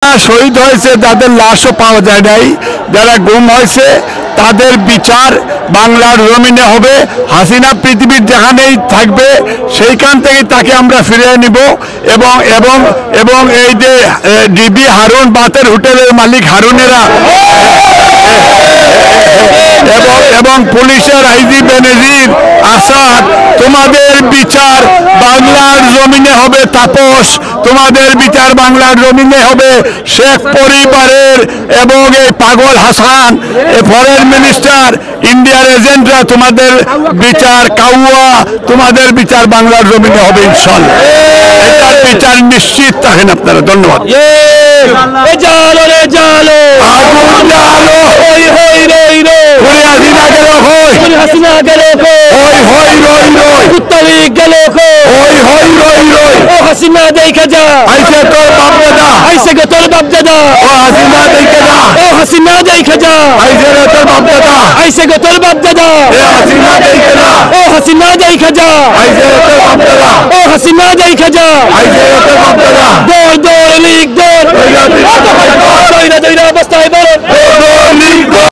শহীদ হয়েছে যাদের লাশও পাওয়া যায় নাই, যারা গুম হয়েছে তাদের বিচার বাংলার জমিনে হবে। হাসিনা পৃথিবীর যেখানেই থাকবে সেইখান থেকে তাকে আমরা ফিরিয়ে নিব এবং এবং এবং এই যে ডিবি হারুন বাতের হোটেলের মালিক হারুনেরা এবং পুলিশের আইজি বেনজির আসাদ, তোমাদের বিচার বাংলার জমিনে হবে। তাপস, তোমাদের বিচার বাংলার জমিনে হবে। শেখ পরিবারের এবং এই পাগল হাসান, ফরেন মিনিস্টার, ইন্ডিয়ার এজেন্টরা, তোমাদের বিচার কাউয়া, তোমাদের বিচার বাংলার জমিনে হবে ইনশাআল্লাহ। এটার বিচার নিশ্চিত থাকেন আপনারা। ধন্যবাদ। হাসিনা গেল হাসিনা দেখা যা আইসে তোর বাপ দাদা, আইসে গো তোর বাপ দাদা ও হাসিনা দেখা যা, ও হাসিনা দেখা যা আইসে রে তোর বাপ দাদা, আইসে গো তোর বাপ দাদা এ হাসিনা দেখা যা, ও হাসিনা দেখা যা আইসে রে তোর বাপ দাদা, ও হাসিনা দেখা যা আইসে রে তোর বাপ দাদা। দৌড় দৌড়